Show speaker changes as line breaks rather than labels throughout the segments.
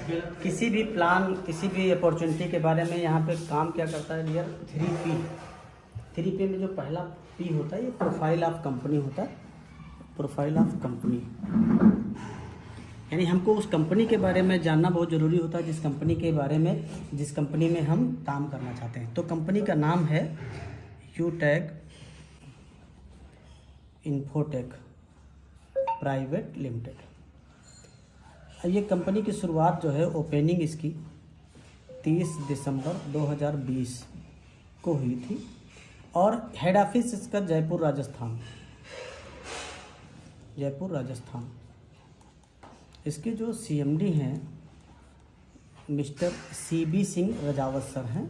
किसी भी प्लान, किसी भी अपॉर्चुनिटी के बारे में यहाँ पे काम क्या करता है डियर, 3P में जो पहला P होता है ये प्रोफाइल ऑफ कंपनी होता है। प्रोफाइल ऑफ कंपनी यानी हमको उस कंपनी के बारे में जानना बहुत ज़रूरी होता है, जिस कंपनी में हम काम करना चाहते हैं। तो कंपनी का नाम है यूटैग इन्फोटेक प्राइवेट लिमिटेड। ये कंपनी की शुरुआत जो है ओपनिंग इसकी 30 दिसंबर 2020 को हुई थी और हेड ऑफिस इसका जयपुर राजस्थान। इसके जो CMD हैं mister CB Singh Rajawat sir हैं,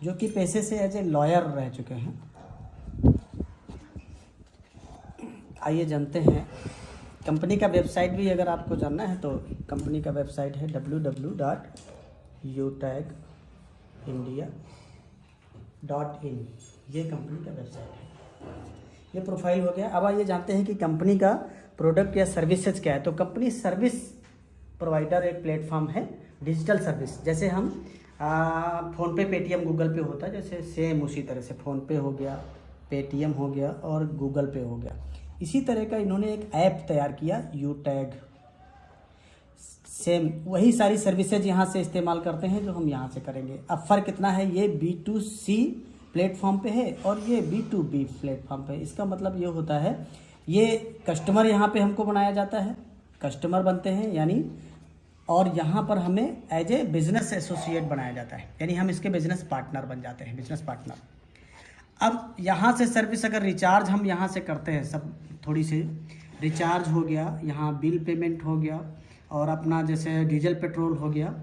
जो कि पेशे से एज ए लॉयर रह चुके हैं। आइए जानते हैं कंपनी का वेबसाइट भी अगर आपको जानना है तो कंपनी का वेबसाइट है www.utagindia.in। ये कंपनी का वेबसाइट है। ये प्रोफाइल हो गया। अब आइए जानते हैं कि कंपनी का प्रोडक्ट या सर्विसेज क्या है। तो कंपनी सर्विस प्रोवाइडर एक प्लेटफॉर्म है, डिजिटल सर्विस। जैसे हम फ़ोनपे, पेटीएम, गूगल पे होता है, जैसे सेम उसी तरह से फ़ोनपे हो गया, पेटीएम हो गया और गूगल पे हो गया। इसी तरह का इन्होंने एक ऐप तैयार किया यूटैग। सेम वही सारी सर्विसेज यहाँ से इस्तेमाल करते हैं जो हम यहाँ से करेंगे। अब फ़र्क कितना है, ये B2C प्लेटफॉर्म पे है और ये B2B प्लेटफॉर्म पे। इसका मतलब ये होता है, ये कस्टमर यहाँ पे हमको बनाया जाता है, कस्टमर बनते हैं यानी, और यहाँ पर हमें एज ए बिजनेस एसोसिएट बनाया जाता है, यानी हम इसके बिजनेस पार्टनर बन जाते हैं, बिजनेस पार्टनर। अब यहाँ से सर्विस अगर रिचार्ज हम यहाँ से करते हैं, सब थोड़ी सी रिचार्ज हो गया, यहाँ बिल पेमेंट हो गया और अपना जैसे डीजल पेट्रोल हो गया,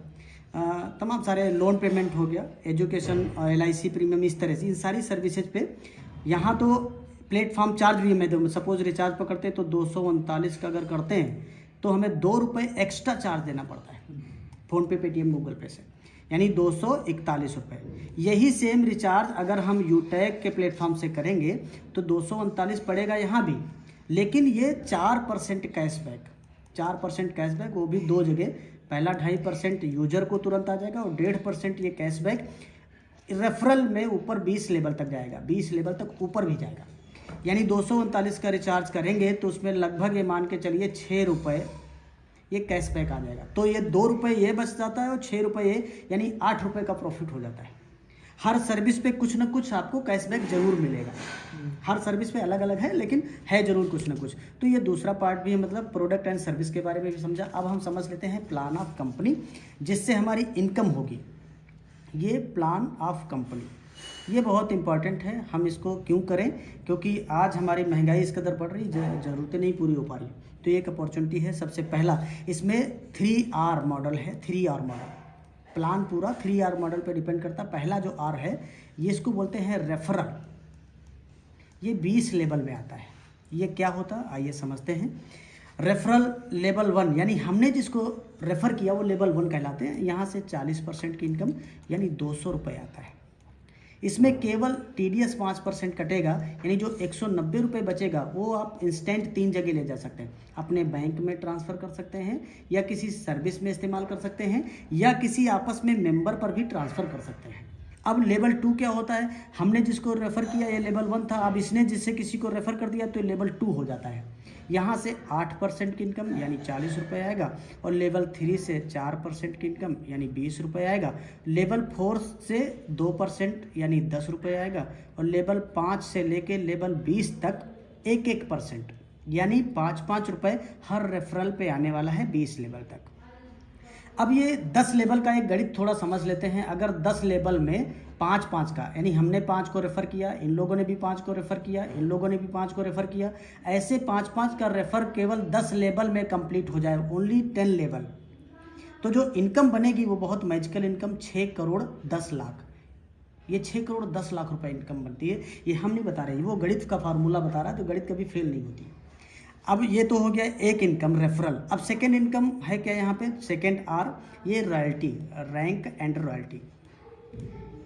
तमाम सारे लोन पेमेंट हो गया, एजुकेशन और LIC प्रीमियम, इस तरह से इन सारी सर्विसेज पे यहाँ तो प्लेटफॉर्म चार्ज भी हमें, सपोज रिचार्ज पकड़ते हैं तो 239 का अगर करते हैं तो हमें 2 रुपये एक्स्ट्रा चार्ज देना पड़ता है फ़ोनपे, पेटीएम, गूगल पे से, यानी 241 रुपये। यही सेम रिचार्ज अगर हम यूटैग के प्लेटफॉर्म से करेंगे तो 239 पड़ेगा यहाँ भी, लेकिन ये 4% कैशबैक, 4% कैशबैक, वो भी दो जगह। पहला 2.5% यूजर को तुरंत आ जाएगा और 1.5% ये कैशबैक रेफरल में ऊपर 20 लेवल तक जाएगा, 20 लेवल तक ऊपर भी जाएगा। यानी 239 का रिचार्ज करेंगे तो उसमें लगभग ये मान के चलिए 6 रुपये ये कैशबैक आ जाएगा। तो ये 2 रुपये ये बच जाता है और 6 रुपये ये, यानी 8 रुपये का प्रॉफिट हो जाता है। हर सर्विस पे कुछ ना कुछ आपको कैशबैक जरूर मिलेगा। हर सर्विस पे अलग अलग है लेकिन है जरूर कुछ ना कुछ। तो ये दूसरा पार्ट भी है, मतलब प्रोडक्ट एंड सर्विस के बारे में भी समझा। अब हम समझ लेते हैं प्लान ऑफ कंपनी, जिससे हमारी इनकम होगी। ये प्लान ऑफ कंपनी ये बहुत इंपॉर्टेंट है। हम इसको क्यों करें, क्योंकि आज हमारी महंगाई इस कदर बढ़ रही, ज़रूरतें नहीं पूरी हो पा रही। तो ये एक अपॉर्चुनिटी है। सबसे पहला इसमें 3R मॉडल है, 3R मॉडल। प्लान पूरा 3R मॉडल पे डिपेंड करता है। पहला जो R है ये इसको बोलते हैं रेफरल। ये 20 लेवल में आता है। ये क्या होता है आइए समझते हैं। रेफरल लेवल 1 यानी हमने जिसको रेफ़र किया वो लेवल 1 कहलाते हैं। यहाँ से 40% की इनकम यानी 200 रुपये आता है। इसमें केवल TDS 5% कटेगा, यानी जो 190 रुपये बचेगा वो आप इंस्टेंट 3 जगह ले जा सकते हैं। अपने बैंक में ट्रांसफ़र कर सकते हैं, या किसी सर्विस में इस्तेमाल कर सकते हैं, या किसी आपस में मेंबर पर भी ट्रांसफ़र कर सकते हैं। अब लेवल 2 क्या होता है, हमने जिसको रेफ़र किया ये लेवल 1 था, अब इसने जिससे किसी को रेफ़र कर दिया तो लेवल 2 हो जाता है। यहाँ से 8% की इनकम यानी 40 रुपये आएगा, और लेवल 3 से 4% की इनकम यानी 20 रुपये आएगा। लेवल 4 से 2% यानी 10 रुपये आएगा, और लेवल 5 से लेके लेवल 20 तक 1% यानी 5 रुपये हर रेफरल पे आने वाला है 20 लेवल तक। अब ये 10 लेवल का एक गणित थोड़ा समझ लेते हैं। अगर 10 लेवल में 5 का, यानी हमने 5 को रेफ़र किया, इन लोगों ने भी 5 को रेफ़र किया, इन लोगों ने भी 5 को रेफ़र किया, ऐसे 5 का रेफ़र केवल 10 लेवल में कंप्लीट हो जाए, ओनली 10 लेवल, तो जो इनकम बनेगी वो बहुत मैजिकल इनकम 6 करोड़ 10 लाख। ये 6 करोड़ 10 लाख रुपए इनकम बनती है। ये हम नहीं बता रहे, वो गणित का फार्मूला बता रहा है, तो गणित कभी फेल नहीं होती। अब ये तो हो गया एक इनकम रेफरल। अब सेकेंड इनकम है क्या यहाँ पे, सेकेंड R, ये रॉयल्टी, रैंक एंड रॉयल्टी।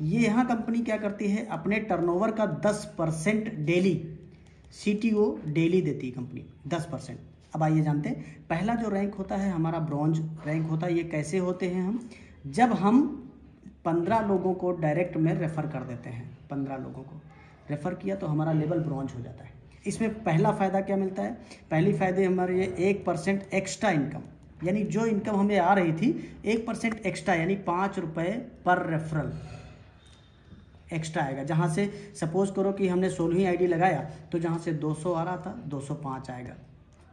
ये यहाँ कंपनी क्या करती है, अपने टर्नओवर का 10% डेली, CTO डेली देती है कंपनी 10%। अब आइए जानते हैं, पहला जो रैंक होता है हमारा ब्रॉन्ज रैंक होता है। ये कैसे होते हैं हम, जब हम 15 लोगों को डायरेक्ट में रेफ़र कर देते हैं, 15 लोगों को रेफ़र किया तो हमारा लेवल ब्रॉन्ज हो जाता है। इसमें पहला फ़ायदा क्या मिलता है, पहली फ़ायदे हमारे ये 1% एक्स्ट्रा इनकम, यानी जो इनकम हमें आ रही थी 1% एक्स्ट्रा, यानी 5 रुपये पर रेफरल एक्स्ट्रा आएगा। जहाँ से सपोज़ करो कि हमने 16वीं आईडी लगाया तो जहाँ से 200 आ रहा था 205 आएगा,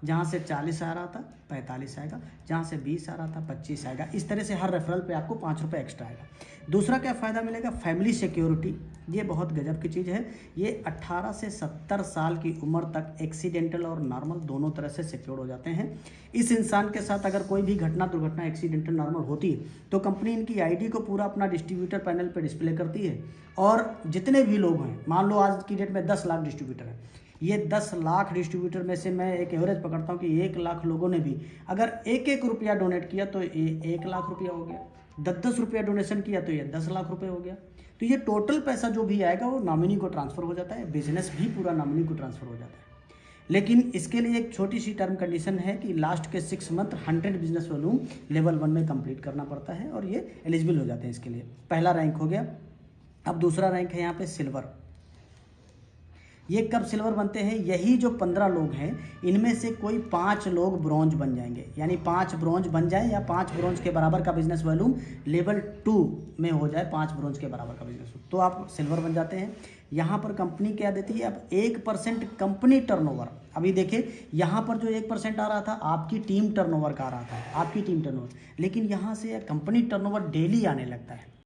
जहाँ से 40 आ रहा था 45 आएगा, जहाँ से 20 आ रहा था 25 आएगा। इस तरह से हर रेफरल पे आपको 5 रुपये एक्स्ट्रा आएगा। दूसरा क्या फ़ायदा मिलेगा, फैमिली सिक्योरिटी। ये बहुत गजब की चीज़ है। ये 18 से 70 साल की उम्र तक एक्सीडेंटल और नॉर्मल दोनों तरह से सिक्योर हो जाते हैं। इस इंसान के साथ अगर कोई भी घटना दुर्घटना एक्सीडेंटल नॉर्मल होती है तो कंपनी इनकी आईडी को पूरा अपना डिस्ट्रीब्यूटर पैनल पर डिस्प्ले करती है, और जितने भी लोग हैं, मान लो आज की डेट में 10 लाख डिस्ट्रीब्यूटर हैं, ये 10 लाख डिस्ट्रीब्यूटर में से मैं एक एवरेज पकड़ता हूँ कि 1 लाख लोगों ने भी अगर 1-1 रुपया डोनेट किया तो ये 1 लाख रुपया हो गया, 10-10 रुपया डोनेशन किया तो ये 10 लाख रुपये हो गया। तो ये टोटल पैसा जो भी आएगा वो नॉमिनी को ट्रांसफ़र हो जाता है, बिजनेस भी पूरा नॉमिनी को ट्रांसफ़र हो जाता है। लेकिन इसके लिए एक छोटी सी टर्म कंडीशन है कि लास्ट के 6 मंथ 100 बिजनेस वॉल्यूम लेवल 1 में कंप्लीट करना पड़ता है, और ये एलिजिबल हो जाते हैं इसके लिए। पहला रैंक हो गया। अब दूसरा रैंक है यहाँ पे सिल्वर। ये कब सिल्वर बनते हैं, यही जो 15 लोग हैं इनमें से कोई 5 लोग ब्रॉन्ज बन जाएंगे, यानी 5 ब्रॉन्ज बन जाए या 5 ब्रॉन्ज के बराबर का बिजनेस वॉल्यूम लेवल 2 में हो जाए, 5 ब्रॉन्ज के बराबर का बिजनेस तो आप सिल्वर बन जाते हैं। यहाँ पर कंपनी क्या देती है, अब 1% कंपनी टर्नओवर। अभी देखिए यहाँ पर जो 1% आ रहा था आपकी टीम टर्नओवर का आ रहा था, आपकी टीम टर्नओवर, लेकिन यहाँ से कंपनी टर्नओवर डेली आने लगता है।